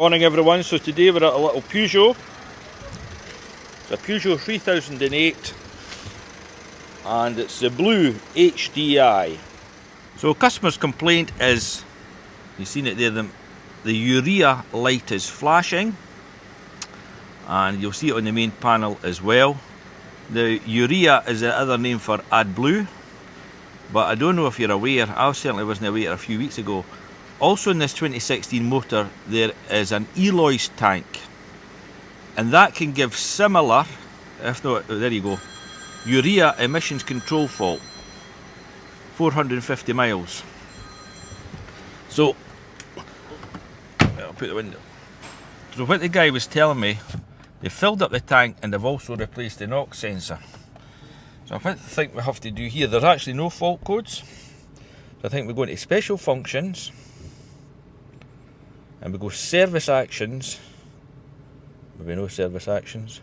Morning everyone, so today we're at a little Peugeot. It's a Peugeot 3008 and it's the blue HDI. So customer's complaint is, you've seen it there, the UREA light is flashing, and you'll see it on the main panel as well. The UREA is the other name for AdBlue, but I don't know if you're aware, I certainly wasn't aware a few weeks ago. Also in this 2016 motor there is an Eloy's tank, and that can give similar, if not, there you go, UREA emissions control fault, 450 miles. So, I'll put the window. So what the guy was telling me, they filled up the tank and they've also replaced the DeNOx sensor. So what I think we have to do here, there's actually no fault codes. So I think we're going to special functions, and we go service actions, maybe no service actions.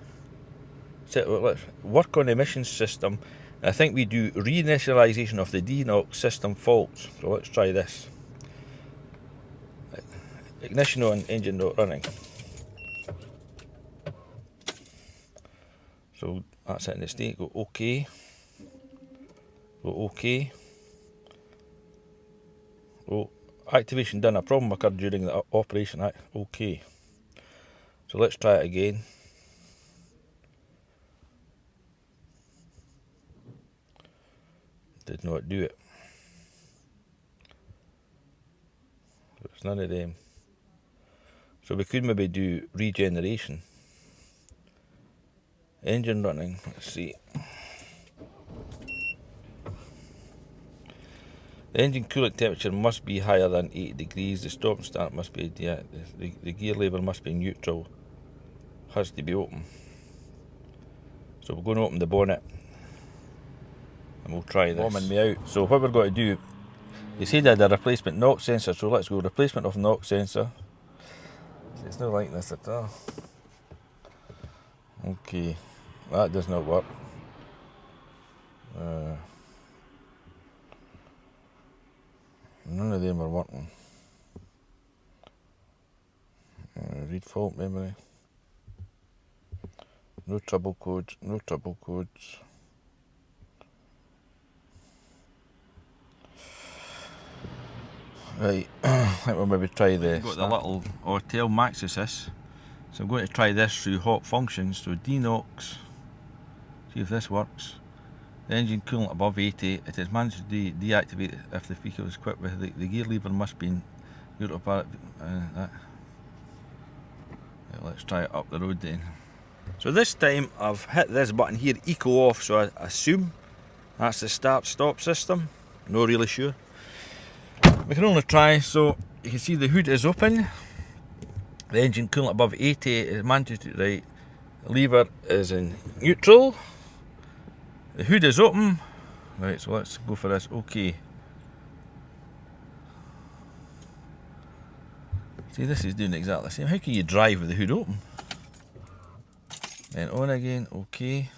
Let's work on emissions system. I think we do reinitialization of the DeNOx system faults. So let's try this. Ignition on, engine not running. So that's it in the state. Go OK. Go OK. Oh, activation done. A problem occurred during the operation. OK. So let's try it again. Did not do it. It's none of them. So we could maybe do regeneration. Engine running. Let's see. The engine coolant temperature must be higher than 80 degrees. The stop and start must be, yeah, the gear lever must be neutral. Has to be open. So we're going to open the bonnet and we'll try this. Bombing me out. So what we're going to do, you said I had a replacement NOx sensor, so let's go replacement of NOx sensor. It's not like this at all. Okay, that does not work. None of them are working. Read fault memory. No trouble codes, no trouble codes. Right, I think we'll maybe try this. Got the little Ortel Max Assist. So I'm going to try this through hot functions. So DeNOx, see if this works. The engine coolant above 80, it is managed to deactivate if the vehicle is equipped with the gear lever must be neutral part. Yeah, let's try it up the road then. So this time I've hit this button here, eco off, so I assume that's the start-stop system. Not really sure. We can only try. So you can see the hood is open. The engine coolant above 80 is managed to, right. The lever is in neutral. The hood is open. Right, so let's go for this. OK. See, this is doing exactly the same. How can you drive with the hood open? Then on again. OK.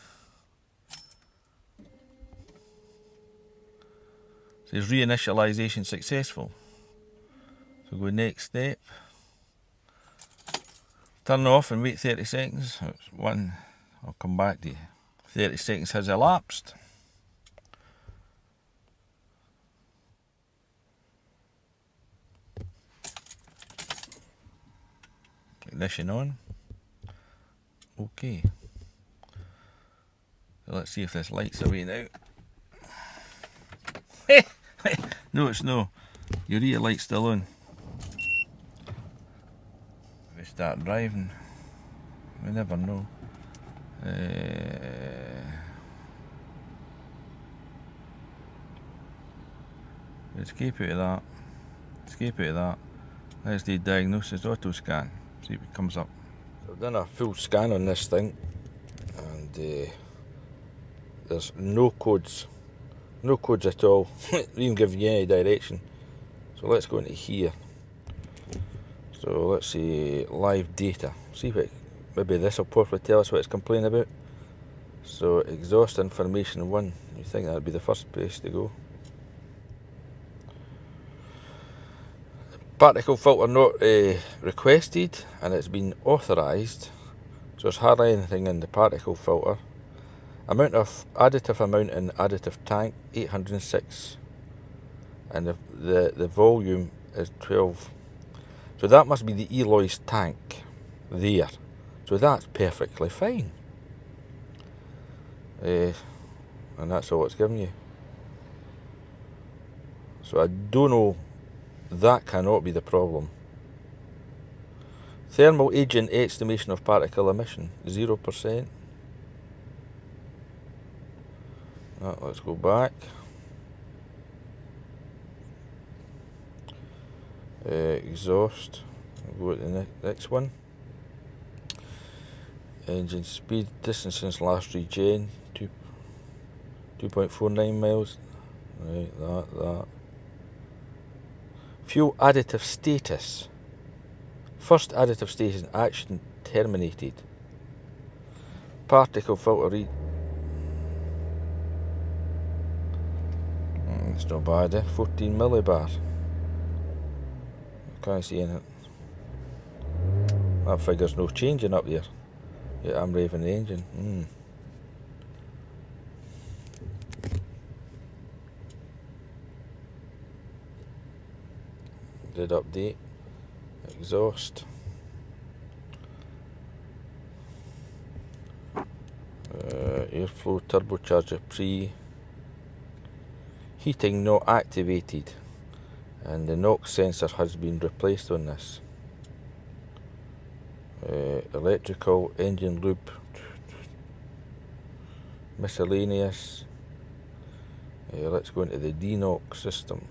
It says reinitialization successful. So go next step. Turn off and wait 30 seconds. That's one. I'll come back to you. 30 seconds has elapsed. Ignition on. OK. So let's see if this light's away now. No, it's no. UREA light's still on. If we start driving, we never know. Escape out of that. Escape out of that. Let's do diagnosis auto scan. See if it comes up. So I've done a full scan on this thing, and there's no codes. No codes at all. Even giving you any direction. So let's go into here. So let's see live data. See what maybe this will probably tell us what it's complaining about. So exhaust information 1. You think that'd be the first place to go? Particle filter not requested, and it's been authorised. So there's hardly anything in the particle filter. Amount of additive amount in additive tank 806, and the volume is 12. So that must be the Eloy's tank there. So that's perfectly fine. And that's all it's giving you. So I don't know, that cannot be the problem. Thermal agent estimation of particle emission, 0%. Let's go back. Exhaust, we'll go to the next one. Engine speed, distance since last regen, 2.49 miles. Right, that. Fuel additive status. First additive status action terminated. Particle filter read. It's not bad, 14 millibar. Can't see anything. That figure's no changing up there. Yeah, I'm raving the engine. Did update. Exhaust. Airflow turbocharger pre. Heating not activated, and the NOx sensor has been replaced on this. Electrical, engine loop, miscellaneous. Let's go into the DeNOx system.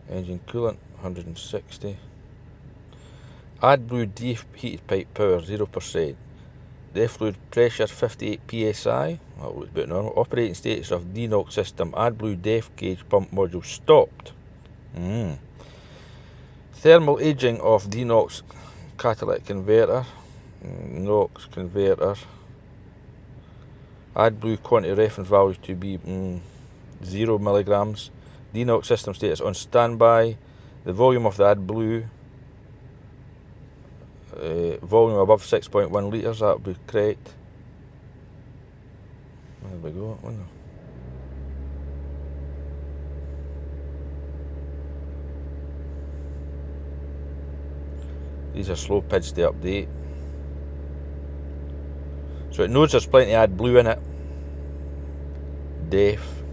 Engine coolant 160. AdBlue deep heated pipe power 0%. The fluid pressure 58 psi. That looks about normal. Operating status of DeNOx system. AdBlue depth gauge pump module stopped. Thermal aging of DeNOx catalytic converter. NOx converter. AdBlue quantity reference value to be 0 milligrams. DeNOx system status on standby. The volume of the AdBlue. Volume above 6.1 litres, that would be correct. There we go. These are slow PIDs to update. So it knows there's plenty of AdBlue in it. Def.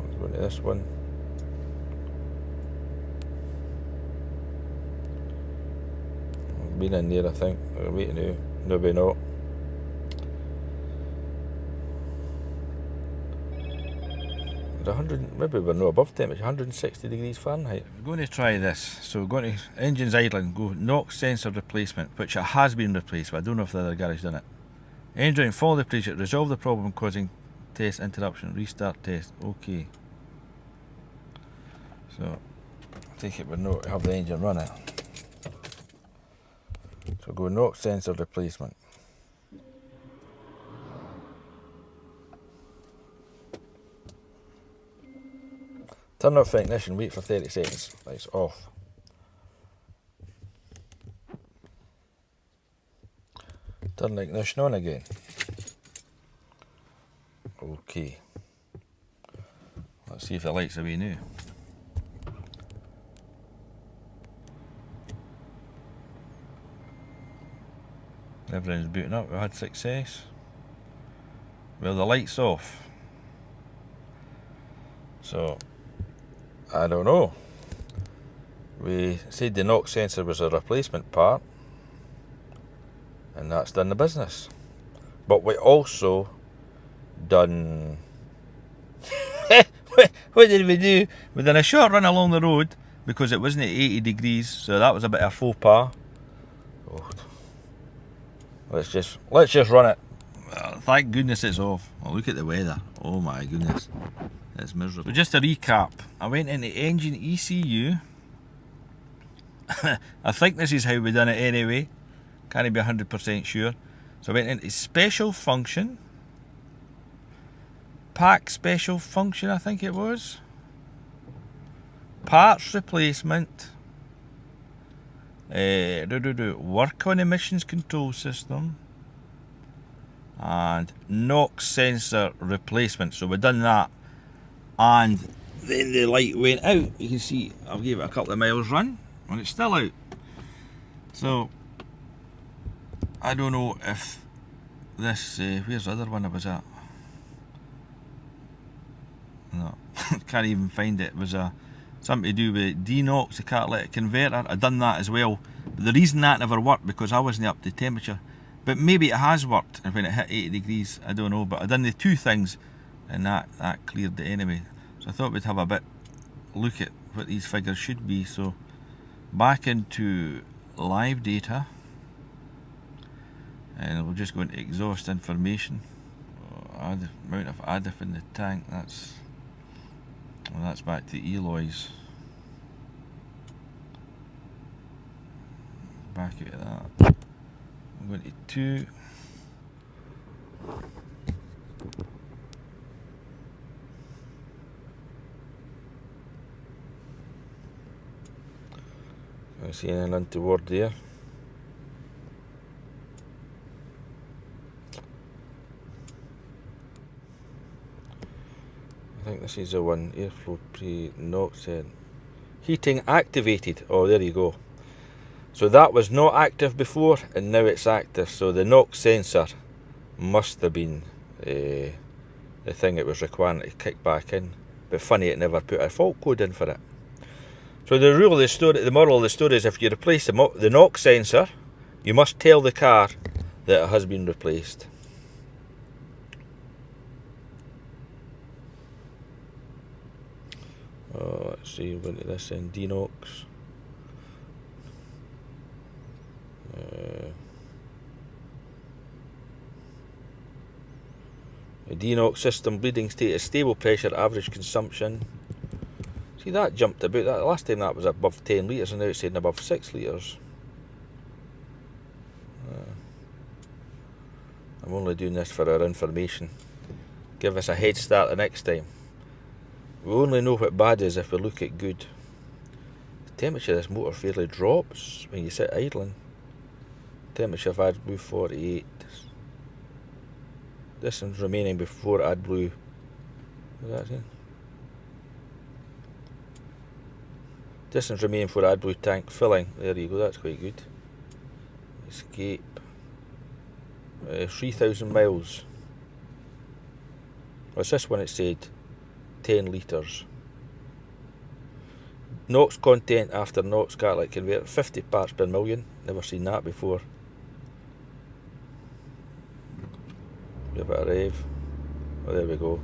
Let's go to this one. Been in there, I think. We're waiting now. Maybe not. It's 100. Maybe we're not above temperature. 160 degrees Fahrenheit. We're going to try this. So we're going to engines idling. Go NOx sensor replacement, which it has been replaced, but I don't know if the other garage done it. Engine follow the procedure. Resolve the problem causing test interruption. Restart test. Okay. So I take it we're not have the engine running. So go NOx sensor replacement. Turn off the ignition, wait for 30 seconds. Lights off. Turn the ignition on again. Okay. Let's see if the light's away now. Everything's booting up, we had success. Well, the light's off. So, I don't know. We said the NOx sensor was a replacement part, and that's done the business. But we also done... what did we do? We done a short run along the road because it wasn't at 80 degrees, so that was a bit of faux pas. Oh. Let's just run it. Thank goodness it's off. Oh, look at the weather. Oh my goodness. It's miserable. So just to recap, I went into engine ECU. I think this is how we done it anyway. Can't be 100% sure. So I went into special function, pack special function I think it was, parts replacement, work on emissions control system, and NOx sensor replacement. So we've done that, and then the light went out. You can see I've gave it a couple of miles run and it's still out. So I don't know if this, where's the other one I was at? No, can't even find it. It was something to do with DeNOx, the catalytic converter. I'd done that as well. But the reason that never worked because I wasn't up to temperature. But maybe it has worked, and when it hit 80 degrees, I don't know. But I done the two things, and that cleared it anyway. So I thought we'd have a bit look at what these figures should be. So back into live data, and we'll just go into exhaust information. Amount of additive in the tank. That's back to Eloy's. Back out of that. I'm going to 2. I see anything untoward there. I think this is the one, airflow pre-NOx heating activated. Oh, there you go. So that was not active before and now it's active. So the NOx sensor must have been the thing it was requiring to kick back in. But funny, it never put a fault code in for it. So the rule of the story, the moral of the story is if you replace the NOx sensor, you must tell the car that it has been replaced. Oh, let's see, we'll go into this in DeNOx. The DeNOx system bleeding state is stable pressure, average consumption. See, that jumped about. That last time that was above 10 litres and now it's saying above 6 litres. I'm only doing this for our information. Give us a head start the next time. We only know what bad is if we look at good. The temperature of this motor fairly drops when you sit idling. Temperature of AdBlue 48. Distance remaining before AdBlue. What's that saying? Distance remaining for AdBlue tank filling. There you go, that's quite good. Escape. 3,000 miles. What's this one? It said 10 litres. NOx content after NOx catalytic converter, 50 parts per million. Never seen that before. Give it a rev. Oh, there we go.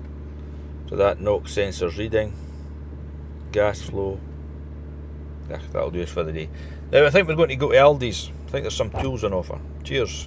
So that NOx sensor's reading. Gas flow. That'll do us for the day. Now I think we're going to go to Aldi's. I think there's some tools on offer. Cheers.